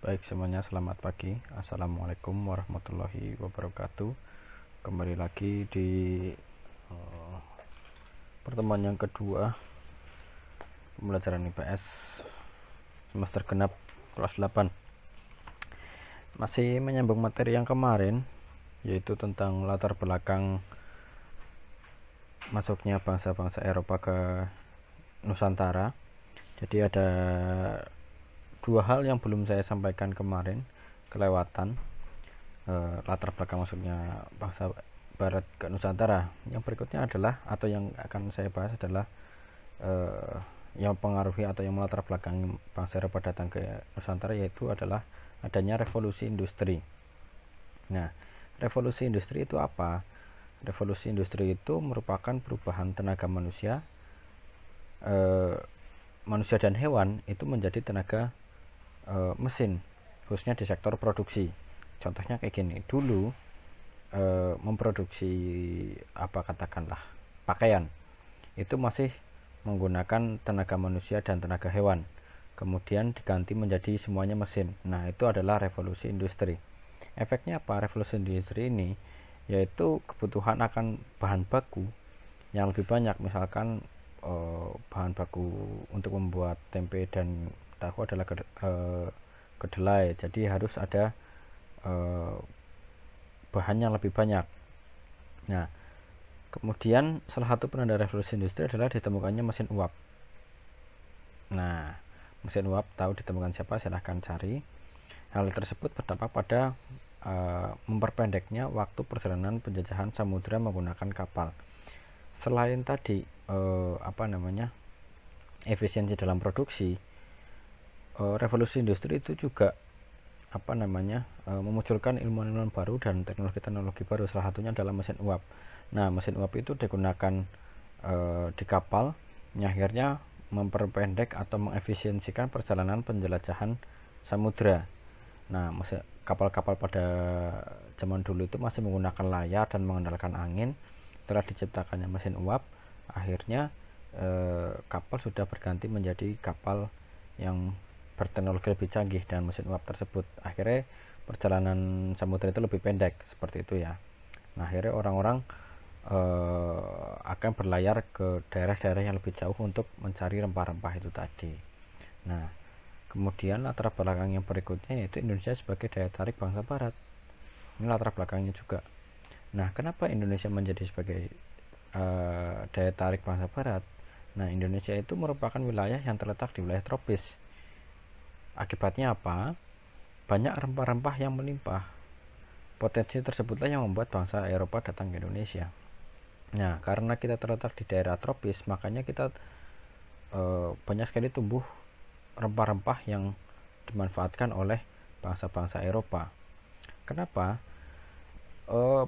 Baik semuanya, selamat pagi. Assalamualaikum warahmatullahi wabarakatuh. Kembali lagi di pertemuan yang kedua pembelajaran IPS semester genap kelas 8. Masih menyambung materi yang kemarin, yaitu tentang latar belakang masuknya bangsa-bangsa Eropa ke Nusantara. Jadi ada dua hal yang belum saya sampaikan kemarin, kelewatan. Latar belakang masuknya bangsa Barat ke Nusantara. Yang berikutnya adalah, atau yang akan saya bahas adalah yang mempengaruhi atau yang melatar belakang bangsa Eropa datang ke Nusantara, yaitu adalah adanya revolusi industri. Nah, revolusi industri itu apa? Revolusi industri itu merupakan perubahan tenaga manusia, manusia dan hewan itu menjadi tenaga mesin, khususnya di sektor produksi. Contohnya kayak gini, dulu memproduksi katakanlah pakaian itu masih menggunakan tenaga manusia dan tenaga hewan, kemudian diganti menjadi semuanya mesin. Nah, itu adalah revolusi industri. Efeknya apa revolusi industri ini? Yaitu kebutuhan akan bahan baku yang lebih banyak. Misalkan bahan baku untuk membuat tempe dan tahu adalah kedelai, jadi harus ada bahan yang lebih banyak. Nah, kemudian salah satu penanda revolusi industri adalah ditemukannya mesin uap. Nah, mesin uap tahu ditemukan siapa? Silahkan cari. Hal tersebut berdampak pada memperpendeknya waktu perjalanan penjajahan samudera menggunakan kapal. Selain tadi efisiensi dalam produksi, revolusi industri itu juga memunculkan ilmu-ilmu baru dan teknologi-teknologi baru. Salah satunya adalah mesin uap. Nah, mesin uap itu digunakan di kapal, yang akhirnya memperpendek atau mengefisiensikan perjalanan penjelajahan samudra. Nah, kapal-kapal pada zaman dulu itu masih menggunakan layar dan mengandalkan angin. Setelah diciptakannya mesin uap, akhirnya kapal sudah berganti menjadi kapal yang berteknologi lebih canggih dan mesin uap tersebut. Akhirnya perjalanan samudra itu lebih pendek, seperti itu ya. Nah, akhirnya orang-orang akan berlayar ke daerah-daerah yang lebih jauh untuk mencari rempah-rempah itu tadi. Nah, kemudian latar belakang yang berikutnya yaitu Indonesia sebagai daya tarik bangsa Barat. Ini latar belakangnya juga. Nah, kenapa Indonesia menjadi sebagai daya tarik bangsa Barat? Nah, Indonesia itu merupakan wilayah yang terletak di wilayah tropis. Akibatnya apa? Banyak rempah-rempah yang melimpah. Potensi tersebutlah yang membuat bangsa Eropa datang ke Indonesia. Nah, karena kita terletak di daerah tropis, makanya kita banyak sekali tumbuh rempah-rempah yang dimanfaatkan oleh bangsa-bangsa Eropa. Kenapa?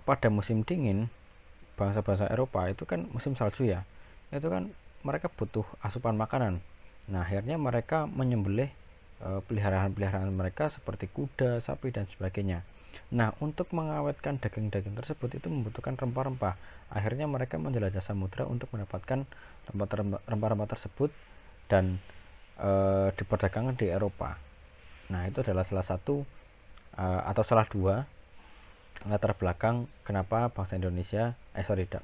Pada musim dingin, bangsa-bangsa Eropa itu kan musim salju ya, itu kan mereka butuh asupan makanan. Nah, akhirnya mereka menyembelih peliharaan-peliharaan mereka seperti kuda, sapi, dan sebagainya. Nah, untuk mengawetkan daging-daging tersebut itu membutuhkan rempah-rempah. Akhirnya mereka menjelajah samudra untuk mendapatkan rempah-rempah tersebut dan diperdagangkan di Eropa. Nah, itu adalah salah satu atau salah dua latar belakang kenapa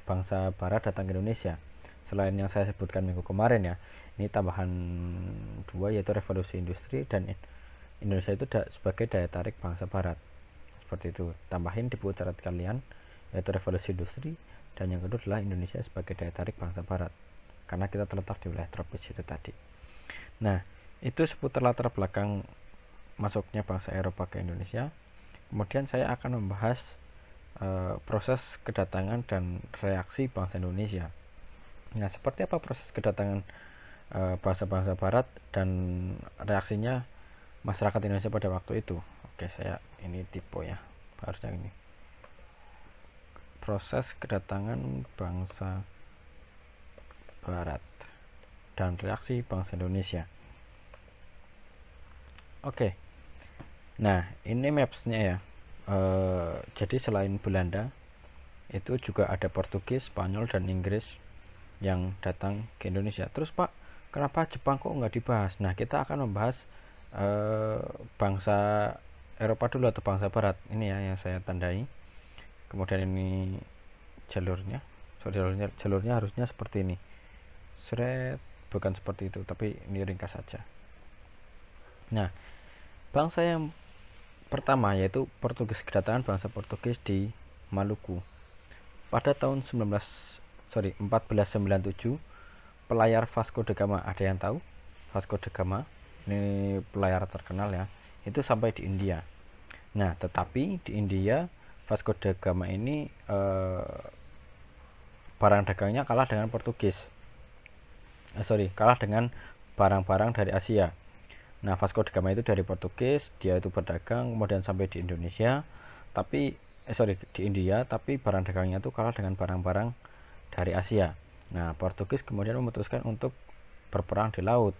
bangsa Barat datang ke Indonesia. Selain yang saya sebutkan minggu kemarin ya, ini tambahan dua, yaitu revolusi industri dan Indonesia itu sebagai daya tarik bangsa Barat. Seperti itu. Tambahin di buku catatan kalian, yaitu revolusi industri, dan yang kedua adalah Indonesia sebagai daya tarik bangsa Barat, karena kita terletak di wilayah tropis itu tadi. Nah, itu seputar latar belakang masuknya bangsa Eropa ke Indonesia. Kemudian saya akan membahas proses kedatangan dan reaksi bangsa Indonesia. Nah, seperti apa proses kedatangan bangsa-bangsa Barat dan reaksinya masyarakat Indonesia pada waktu itu? Oke, saya ini tipe ya, harusnya ini. Proses kedatangan bangsa Barat dan reaksi bangsa Indonesia. Oke. Nah, ini mapsnya ya. Jadi selain Belanda, itu juga ada Portugis, Spanyol, dan Inggris yang datang ke Indonesia. Terus Pak, kenapa Jepang kok nggak dibahas? Nah, kita akan membahas bangsa Eropa dulu atau bangsa Barat. Ini ya yang saya tandai. Kemudian ini jalurnya. So, jalurnya harusnya seperti ini. Seret, bukan seperti itu, tapi ini ringkas saja. Nah, bangsa yang pertama yaitu Portugis, kedatangan bangsa Portugis di Maluku. Pada tahun 1497, pelayar Vasco da Gama, ada yang tahu? Vasco da Gama, ini pelayar terkenal ya, itu sampai di India. Nah, tetapi di India Vasco da Gama ini barang dagangnya kalah dengan Portugis. Kalah dengan barang-barang dari Asia. Nah, Vasco da Gama itu dari Portugis, dia itu berdagang kemudian sampai di Indonesia, tapi di India, tapi barang dagangnya itu kalah dengan barang-barang dari Asia. Nah, Portugis kemudian memutuskan untuk berperang di laut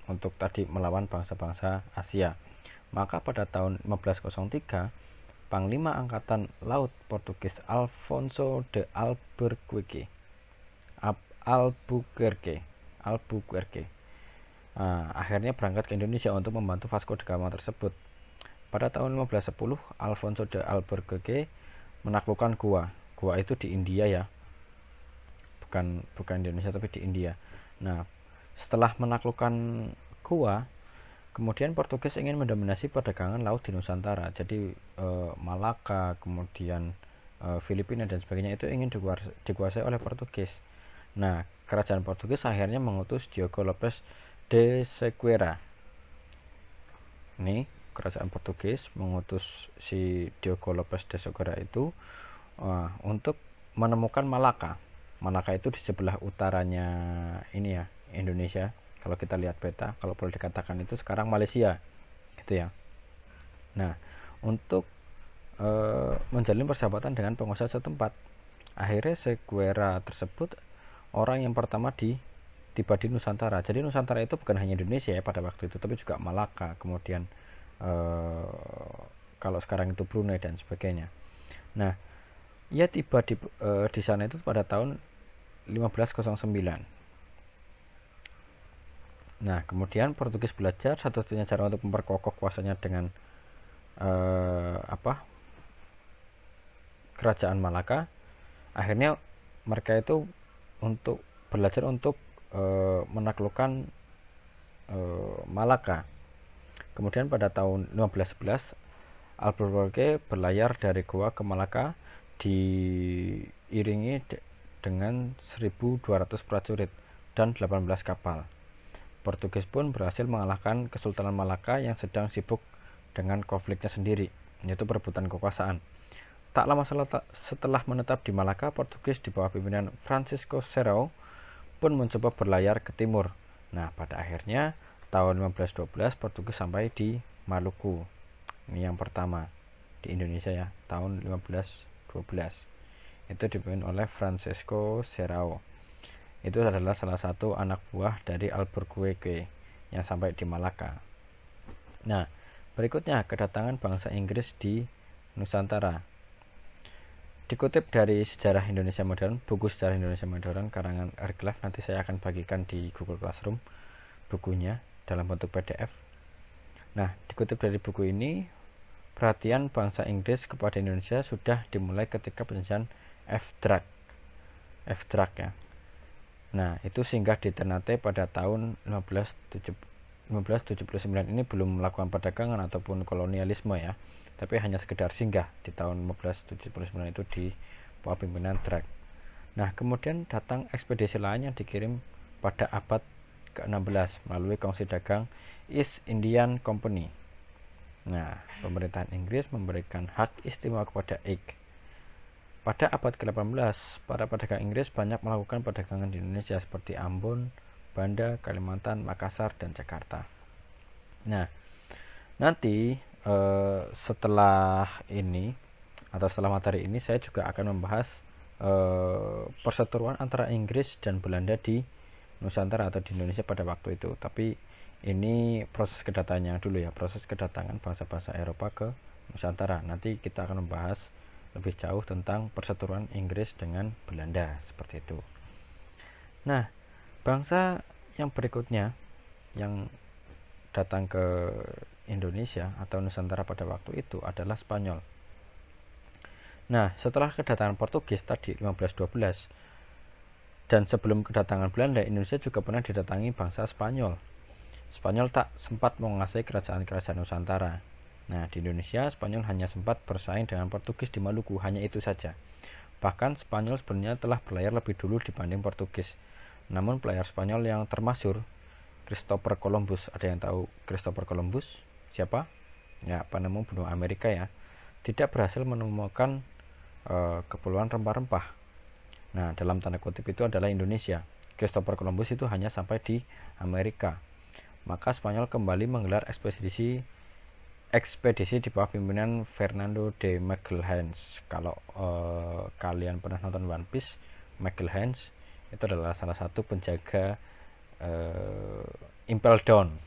untuk tadi melawan bangsa-bangsa Asia. Maka pada tahun 1503, Panglima Angkatan Laut Portugis Alfonso de Albuquerque akhirnya berangkat ke Indonesia untuk membantu Vasco da Gama tersebut. Pada tahun 1510, Alfonso de Albuquerque menaklukkan Goa. Goa itu di India ya, bukan Indonesia tapi di India. Nah, setelah menaklukkan Goa, kemudian Portugis ingin mendominasi perdagangan laut di Nusantara. Jadi Malaka, kemudian Filipina dan sebagainya itu ingin dikuasai oleh Portugis. Nah, kerajaan Portugis akhirnya mengutus Diogo Lopes de Sequeira. Ini kerajaan Portugis mengutus si Diogo Lopes de Sequeira itu untuk menemukan Malaka. Malaka itu di sebelah utaranya ini ya, Indonesia. Kalau kita lihat peta, kalau boleh dikatakan itu sekarang Malaysia, gitu ya. Nah, untuk menjalin persahabatan dengan pengusaha setempat, akhirnya Sequeira tersebut orang yang pertama tiba di Nusantara. Jadi Nusantara itu bukan hanya Indonesia ya pada waktu itu, tapi juga Malaka, kemudian kalau sekarang itu Brunei dan sebagainya. Nah, ia tiba di sana itu pada tahun 1509. Nah, kemudian Portugis belajar satu-satunya cara untuk memperkokoh kuasanya dengan kerajaan Malaka. Akhirnya mereka itu belajar untuk menaklukkan Malaka. Kemudian pada tahun 1511, Albuquerque berlayar dari Goa ke Malaka diiringi dengan 1.200 prajurit dan 18 kapal. Portugis pun berhasil mengalahkan Kesultanan Malaka yang sedang sibuk dengan konfliknya sendiri, yaitu perebutan kekuasaan. Tak lama setelah menetap di Malaka, Portugis di bawah pimpinan Francisco Serrao pun mencoba berlayar ke timur. Nah, pada akhirnya tahun 1512 Portugis sampai di Maluku. Ini yang pertama di Indonesia ya, tahun 1512. Itu dipimpin oleh Francisco Serrao. Itu adalah salah satu anak buah dari Albuquerque yang sampai di Malaka. Nah, berikutnya kedatangan bangsa Inggris di Nusantara. Dikutip dari Sejarah Indonesia Modern, buku Sejarah Indonesia Modern karangan Arglaf, nanti saya akan bagikan di Google Classroom bukunya dalam bentuk PDF. Nah, dikutip dari buku ini, perhatian bangsa Inggris kepada Indonesia sudah dimulai ketika penjajahan F-Drag ya. Nah, itu singgah di Ternate pada tahun 1579. Ini belum melakukan perdagangan ataupun kolonialisme ya, tapi hanya sekedar singgah di tahun 1579 itu di bawah pimpinan Drake. Nah, kemudian datang ekspedisi lain yang dikirim pada abad ke-16 melalui kongsi dagang East Indian Company. Nah, pemerintahan Inggris memberikan hak istimewa kepada Ike. Pada abad ke-18, para pedagang Inggris banyak melakukan perdagangan di Indonesia seperti Ambon, Banda, Kalimantan, Makassar, dan Jakarta. Nah, nanti setelah ini atau setelah materi ini saya juga akan membahas perseteruan antara Inggris dan Belanda di Nusantara atau di Indonesia pada waktu itu. Tapi ini proses kedatangannya dulu ya, proses kedatangan bangsa-bangsa Eropa ke Nusantara. Nanti kita akan membahas lebih jauh tentang perseteruan Inggris dengan Belanda seperti itu. Nah, bangsa yang berikutnya yang datang ke Indonesia atau Nusantara pada waktu itu adalah Spanyol. Nah, setelah kedatangan Portugis tadi 1512 dan sebelum kedatangan Belanda, Indonesia juga pernah didatangi bangsa Spanyol. Spanyol tak sempat menguasai kerajaan-kerajaan Nusantara. Nah, di Indonesia, Spanyol hanya sempat bersaing dengan Portugis di Maluku, hanya itu saja. Bahkan Spanyol sebenarnya telah berlayar lebih dulu dibanding Portugis. Namun pelayar Spanyol yang termasyhur, Christopher Columbus. Ada yang tahu Christopher Columbus? Siapa? Ya, penemu benua Amerika ya. Tidak berhasil menemukan kepulauan rempah-rempah. Nah, dalam tanda kutip itu adalah Indonesia. Christopher Columbus itu hanya sampai di Amerika. Maka Spanyol kembali menggelar ekspedisi di bawah pimpinan Fernando de Magalhães. Kalau kalian pernah nonton One Piece, Magalhães itu adalah salah satu penjaga Impel Down.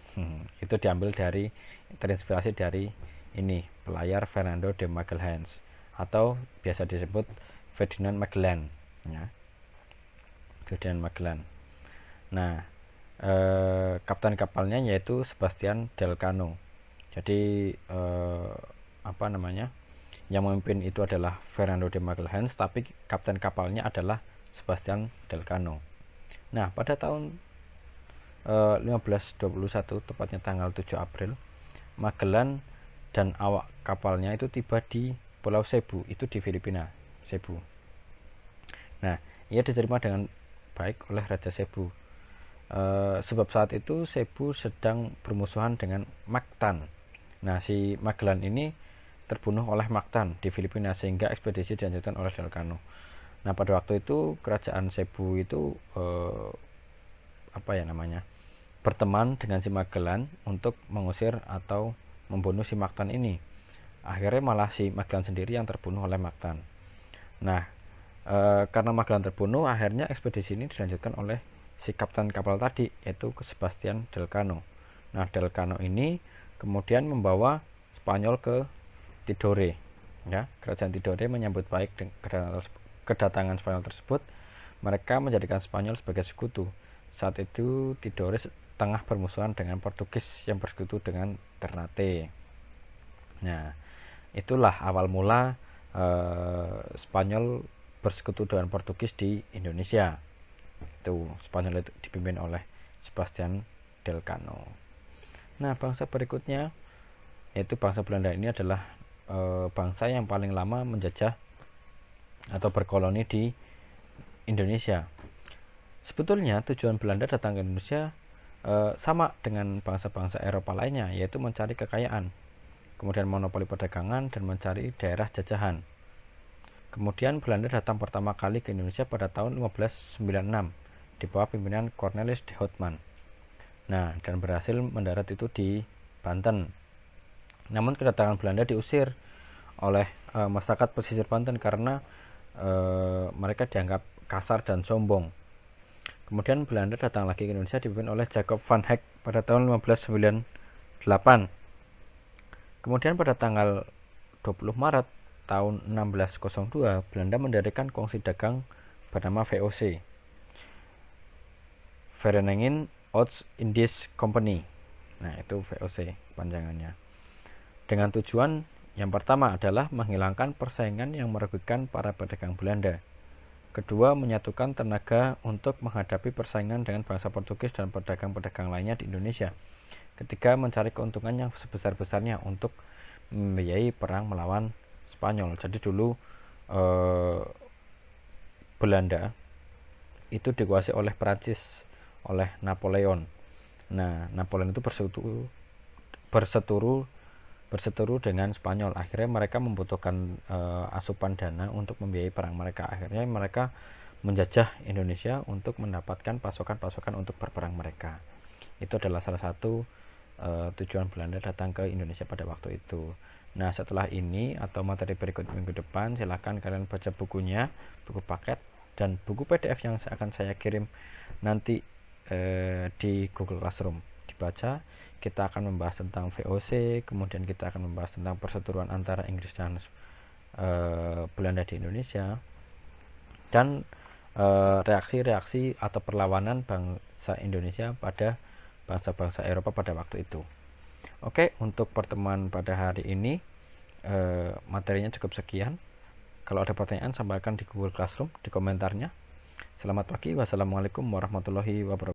Itu terinspirasi dari ini pelayar Fernando de Magalhães atau biasa disebut Ferdinand Magellan ya. Ferdinand Magellan. Nah, kapten kapalnya yaitu Sebastian Delcano. Jadi yang memimpin itu adalah Fernando de Magalhães, tapi kapten kapalnya adalah Sebastian Delcano. Nah, pada tahun 1521, tepatnya tanggal 7 April, Magellan dan awak kapalnya itu tiba di Pulau Cebu, itu di Filipina, Cebu. Nah, ia diterima dengan baik oleh Raja Cebu. Sebab saat itu Cebu sedang bermusuhan dengan Mactan. Nah, si Magellan ini terbunuh oleh Mactan di Filipina sehingga ekspedisi dilanjutkan oleh Delcano. Nah, pada waktu itu kerajaan Cebu itu berteman dengan si Magellan untuk mengusir atau membunuh si Mactan ini. Akhirnya malah si Magellan sendiri yang terbunuh oleh Mactan. Nah, karena Magellan terbunuh, akhirnya ekspedisi ini dilanjutkan oleh si kapten kapal tadi, yaitu Sebastian Delcano. Nah, Delcano ini kemudian membawa Spanyol ke Tidore. Ya, kerajaan Tidore menyambut baik kedatangan Spanyol tersebut. Mereka menjadikan Spanyol sebagai sekutu. Saat itu Tidore tengah bermusuhan dengan Portugis yang bersekutu dengan Ternate. Nah, itulah awal mula Spanyol bersekutu dengan Portugis di Indonesia. Itu Spanyol itu dipimpin oleh Sebastian Delcano. Nah, bangsa berikutnya yaitu bangsa Belanda. Ini adalah bangsa yang paling lama menjajah atau berkoloni di Indonesia. Sebetulnya tujuan Belanda datang ke Indonesia sama dengan bangsa-bangsa Eropa lainnya, yaitu mencari kekayaan, kemudian monopoli perdagangan, dan mencari daerah jajahan. Kemudian Belanda datang pertama kali ke Indonesia pada tahun 1596 di bawah pimpinan Cornelis de Houtman. Nah, dan berhasil mendarat itu di Banten. Namun kedatangan Belanda diusir oleh masyarakat pesisir Banten karena mereka dianggap kasar dan sombong. Kemudian Belanda datang lagi ke Indonesia dipimpin oleh Jacob van Heck pada tahun 1598. Kemudian pada tanggal 20 Maret tahun 1602, Belanda mendirikan kongsi dagang bernama VOC, Vereniging Oost-Indisch Company. Nah, itu VOC panjangannya. Dengan tujuan yang pertama adalah menghilangkan persaingan yang merugikan para pedagang Belanda. Kedua, menyatukan tenaga untuk menghadapi persaingan dengan bangsa Portugis dan pedagang-pedagang lainnya di Indonesia. Ketiga, mencari keuntungan yang sebesar-besarnya untuk membiayai perang melawan Spanyol. Jadi dulu Belanda itu dikuasai oleh Prancis, oleh Napoleon. Nah, Napoleon itu berseteru dengan Spanyol. Akhirnya mereka membutuhkan asupan dana untuk membiayai perang mereka. Akhirnya mereka menjajah Indonesia untuk mendapatkan pasokan-pasokan untuk berperang mereka. Itu adalah salah satu tujuan Belanda datang ke Indonesia pada waktu itu. Nah, setelah ini atau materi berikut minggu depan, silahkan kalian baca bukunya, buku paket, dan buku PDF yang akan saya kirim nanti di Google Classroom. Dibaca, kita akan membahas tentang VOC, kemudian kita akan membahas tentang perseteruan antara Inggris dan Belanda di Indonesia, dan reaksi-reaksi atau perlawanan bangsa Indonesia pada bangsa-bangsa Eropa pada waktu itu. Oke, untuk pertemuan pada hari ini materinya cukup sekian. Kalau ada pertanyaan sampaikan di Google Classroom di komentarnya. Selamat pagi, wassalamualaikum warahmatullahi wabarakatuh.